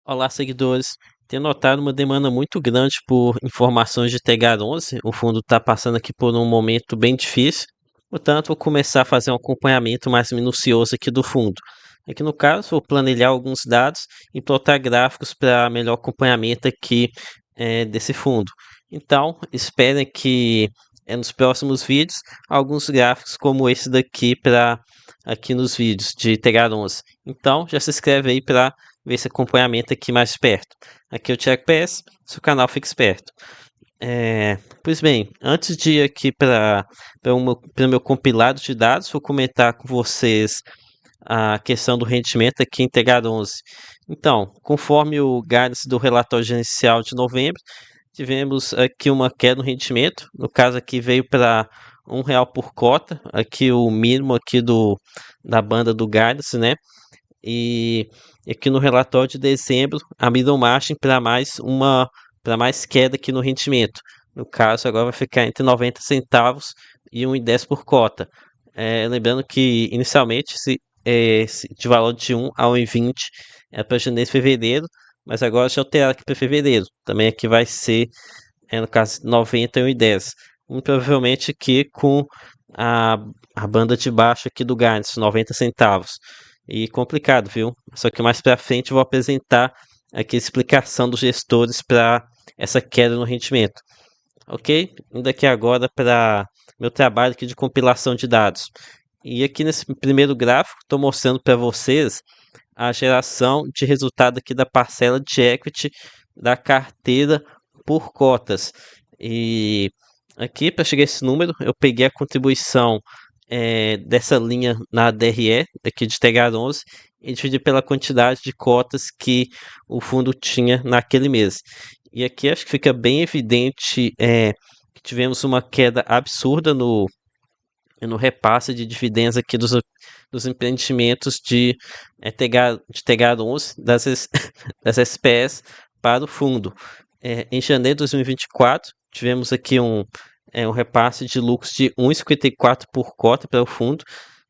Olá, seguidores. Tenho notado uma demanda muito grande por informações de Tegar 11. O fundo está passando aqui por um momento bem difícil, portanto, vou começar a fazer um acompanhamento mais minucioso aqui do fundo. Aqui no caso, vou planejar alguns dados e plotar gráficos para melhor acompanhamento aqui desse fundo. Então, esperem que nos próximos vídeos alguns gráficos como esse daqui para aqui nos vídeos de Tegar 11. Então, já se inscreve aí para ver esse acompanhamento aqui mais perto. Aqui é o Thiago PS, seu canal fica esperto. Pois bem, antes de ir aqui para o meu compilado de dados, vou comentar com vocês a questão do rendimento aqui em Tegar 11. Então, conforme o guidance do relatório gerencial de novembro, tivemos aqui uma queda no rendimento. No caso aqui veio para R$ 1 por cota, aqui o mínimo aqui da banda do guidance, né? E aqui no relatório de dezembro, abriram margem para mais queda aqui no rendimento. No caso, agora vai ficar entre 90 centavos e 1,10 por cota. Lembrando que inicialmente de valor de 1 a 1,20 é para janeiro e fevereiro, mas agora já alteraram aqui para fevereiro. Também aqui vai ser, no caso, 90 e 1,10. Muito provavelmente aqui com a, a banda de baixo aqui do guidance, 90 centavos. E complicado, viu? Só que mais para frente eu vou apresentar aqui a explicação dos gestores para essa queda no rendimento. Ok? Indo aqui agora para meu trabalho aqui de compilação de dados. E aqui nesse primeiro gráfico, estou mostrando para vocês a geração de resultado aqui da parcela de equity da carteira por cotas. E aqui, para chegar a esse número, eu peguei a contribuição dessa linha na DRE, aqui de Tegar 11, e dividi pela quantidade de cotas que o fundo tinha naquele mês. E aqui acho que fica bem evidente que tivemos uma queda absurda no repasse de dividendos aqui dos empreendimentos de Tegar 11, das SPS para o fundo. Em janeiro de 2024, tivemos aqui um repasse de lucros de 1,54 por cota para o fundo.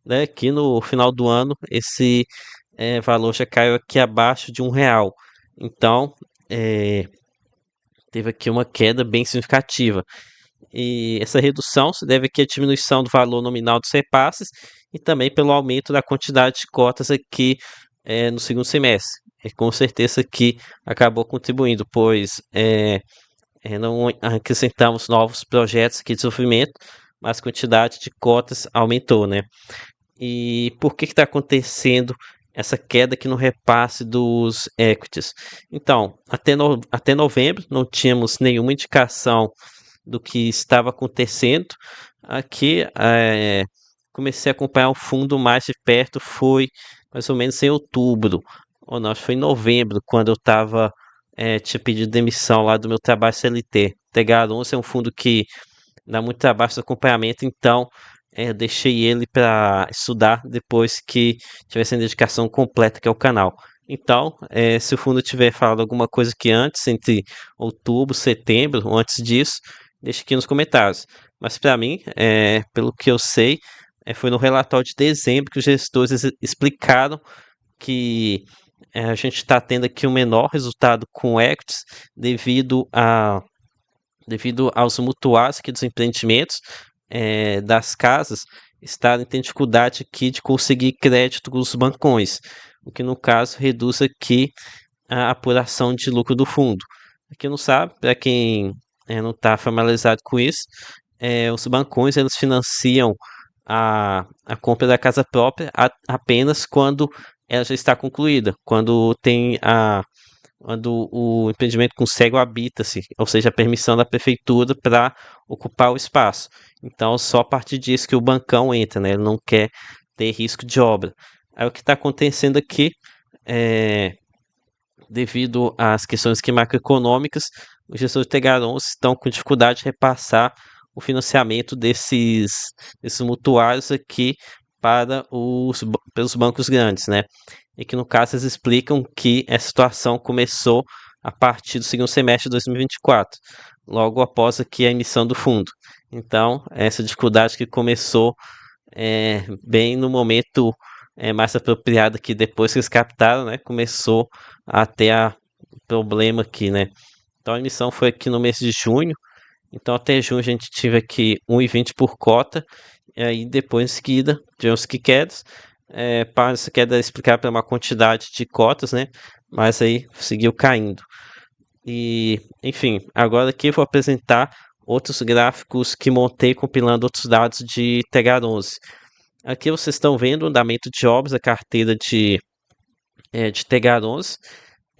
Né? Aqui no final do ano, esse valor já caiu aqui abaixo de R$ 1. Então, teve aqui uma queda bem significativa. E essa redução se deve aqui à diminuição do valor nominal dos repasses e também pelo aumento da quantidade de cotas aqui no segundo semestre. Com certeza que acabou contribuindo, pois não acrescentamos novos projetos aqui de desenvolvimento, mas a quantidade de cotas aumentou, né? E por que está acontecendo essa queda aqui no repasse dos equities? Então, até novembro não tínhamos nenhuma indicação do que estava acontecendo. Aqui comecei a acompanhar o fundo mais de perto, foi mais ou menos em outubro, ou não, acho que foi em novembro, quando eu tinha pedido demissão lá do meu trabalho CLT. Tegar 11 é um fundo que dá muito trabalho de acompanhamento, então eu deixei ele para estudar depois que tivesse a dedicação completa que é o canal. Então, se o fundo tiver falado alguma coisa que antes, entre outubro, setembro, ou antes disso, deixe aqui nos comentários. Mas para mim, pelo que eu sei, foi no relatório de dezembro que os gestores explicaram que a gente está tendo aqui um menor resultado com equities devido aos mutuais aqui dos empreendimentos das casas estarem tendo dificuldade aqui de conseguir crédito com os bancões, o que no caso reduz aqui a apuração de lucro do fundo. Aqui não sabe, para quem não está familiarizado com isso, os bancões eles financiam a compra da casa própria apenas quando ela já está concluída, quando o empreendimento consegue o habita-se, ou seja, a permissão da prefeitura para ocupar o espaço. Então, só a partir disso que o bancão entra, né? Ele não quer ter risco de obra. Aí o que está acontecendo aqui é devido às questões macroeconômicas, os gestores de Tegar 11 estão com dificuldade de repassar o financiamento desses mutuários aqui pelos bancos grandes, né? E que no caso eles explicam que essa situação começou a partir do segundo semestre de 2024, logo após aqui a emissão do fundo. Então, essa dificuldade que começou bem no momento mais apropriado que depois que eles captaram, né, começou a ter problema aqui, né? Então a emissão foi aqui no mês de junho, então até junho a gente tive aqui 1,20 por cota, e aí depois em seguida tivemos que quedas, para essa queda explicar pela uma quantidade de cotas, né? Mas aí seguiu caindo. E, enfim, agora aqui eu vou apresentar outros gráficos que montei compilando outros dados de TH11. Aqui vocês estão vendo o andamento de obras da carteira de TH11.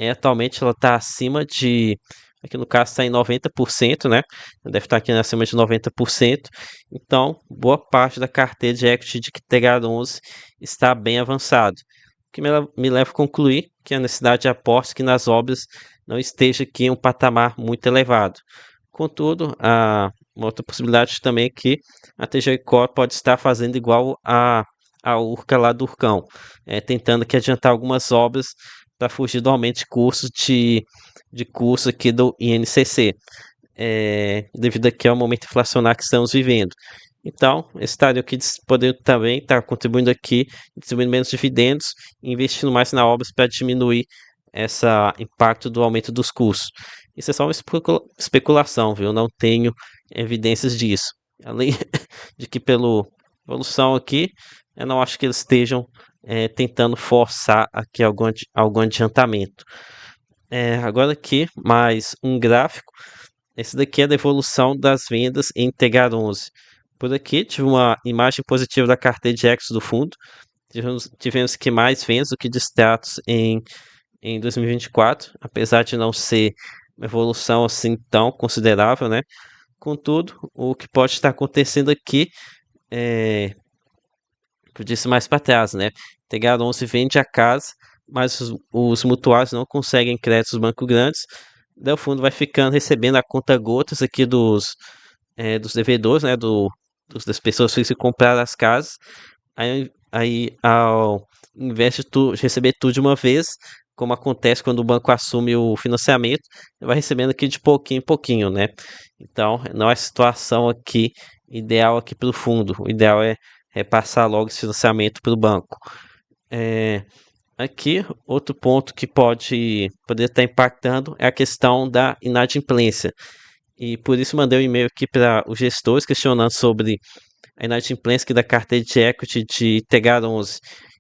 Atualmente ela está acima de, aqui no caso está em 90%, né? Deve estar aqui acima de 90%. Então, boa parte da carteira de equity de TH11 está bem avançado. O que me leva a concluir que a necessidade de aporte que nas obras não esteja aqui em um patamar muito elevado. Contudo, uma outra possibilidade também é que a TG Core pode estar fazendo igual a Urca lá do Urcão, tentando aqui adiantar algumas obras para fugir do aumento de de curso aqui do INCC, devido aqui ao momento inflacionário que estamos vivendo. Então, esse estaria aqui podendo também estar contribuindo aqui, distribuindo menos dividendos, investindo mais na obras para diminuir esse impacto do aumento dos custos. Isso é só uma especulação, viu? Eu não tenho evidências disso. Além de que, pela evolução aqui, eu não acho que eles estejam tentando forçar aqui algum adiantamento. Agora aqui, mais um gráfico. Esse daqui é da evolução das vendas em Tegar 11. Por aqui, tive uma imagem positiva da carteira de equity do fundo. Tivemos que mais vendas do que distratos em 2024, apesar de não ser uma evolução assim tão considerável, né? Contudo, o que pode estar acontecendo aqui é, que eu disse mais para trás, né? Tegar 11 vende a casa, mas os mutuários não conseguem créditos dos bancos grandes, daí o fundo vai ficando recebendo a conta gotas aqui dos devedores, né? Das pessoas que compraram as casas. Aí ao invés de receber tudo de uma vez, como acontece quando o banco assume o financiamento, ele vai recebendo aqui de pouquinho em pouquinho, né? Então, não é a situação aqui ideal aqui para o fundo. O ideal é repassar logo esse financiamento para o banco. Aqui, outro ponto que poder estar impactando é a questão da inadimplência. E por isso mandei um e-mail aqui para os gestores questionando sobre a inadimplência aqui da carteira de equity de Tegar 11.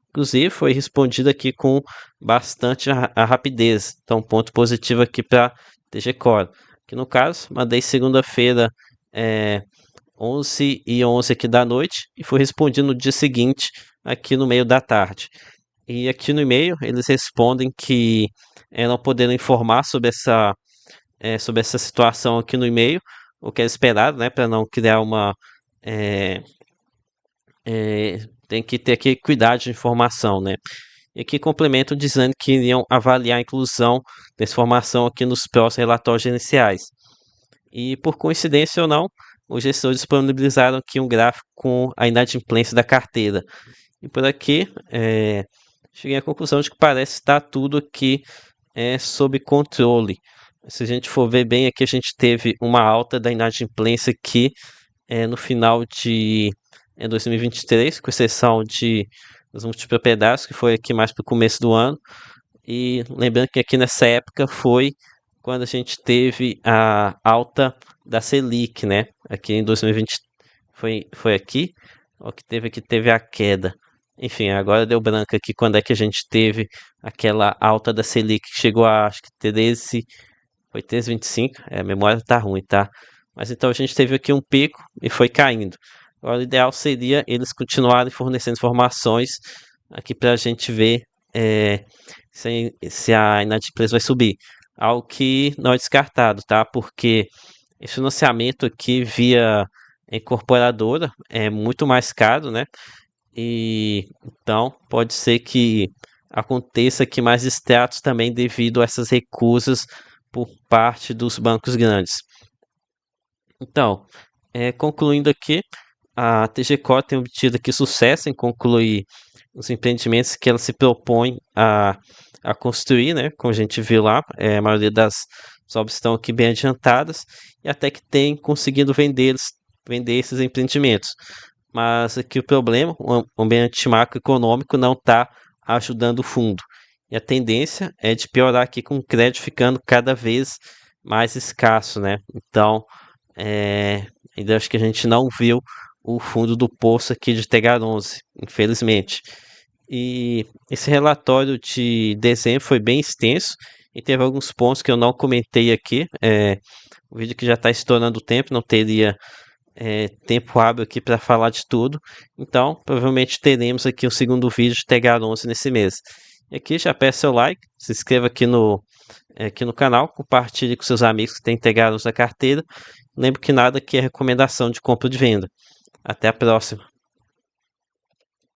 Inclusive, foi respondido aqui com bastante a rapidez. Então, ponto positivo aqui para TG Core. Que no caso, mandei segunda-feira, 11h11 aqui da noite, e foi respondido no dia seguinte, aqui no meio da tarde. E aqui no e-mail, eles respondem que não podendo informar sobre essa situação aqui no e-mail, o que é esperado, né, para não criar uma. é, Tem que ter aqui cuidado de informação, né? E aqui complemento dizendo que iriam avaliar a inclusão dessa informação aqui nos próximos relatórios gerenciais. E por coincidência ou não, os gestores disponibilizaram aqui um gráfico com a inadimplência da carteira. E por aqui, cheguei à conclusão de que parece estar tudo aqui sob controle. Se a gente for ver bem aqui, a gente teve uma alta da inadimplência aqui no final de 2023, com exceção das multipropriedades, que foi aqui mais para o começo do ano. E lembrando que aqui nessa época foi quando a gente teve a alta da Selic, né? Aqui em 2020 foi aqui, o que teve a queda. Enfim, agora deu branco aqui quando é que a gente teve aquela alta da Selic que chegou a acho que 13, foi 13,25. A memória tá ruim, tá? Mas então a gente teve aqui um pico e foi caindo. Agora o ideal seria eles continuarem fornecendo informações aqui para a gente ver se a inadimplência vai subir. Algo que não é descartado, tá? Porque esse financiamento aqui via incorporadora é muito mais caro, né? E então pode ser que aconteça aqui mais extratos também devido a essas recusas por parte dos bancos grandes. Então, concluindo aqui, a TG Core tem obtido aqui sucesso em concluir os empreendimentos que ela se propõe a construir, né? Como a gente viu lá, a maioria das obras estão aqui bem adiantadas e até que tem conseguido vender esses empreendimentos. Mas aqui o problema, o ambiente macroeconômico não está ajudando o fundo. e a tendência é de piorar aqui com o crédito ficando cada vez mais escasso, né? Então, é, ainda acho que a gente não viu o fundo do poço aqui de Tegar 11, infelizmente. E esse relatório de dezembro foi bem extenso e teve alguns pontos que eu não comentei aqui. O vídeo que já está estourando o tempo, não teria tempo hábil aqui para falar de tudo. Então, provavelmente teremos aqui um segundo vídeo de Tegar 11 nesse mês. E aqui já peço seu like, se inscreva aqui no canal, compartilhe com seus amigos que têm Tegar 11 na carteira. Lembre que nada aqui é recomendação de compra ou de venda. Até a próxima.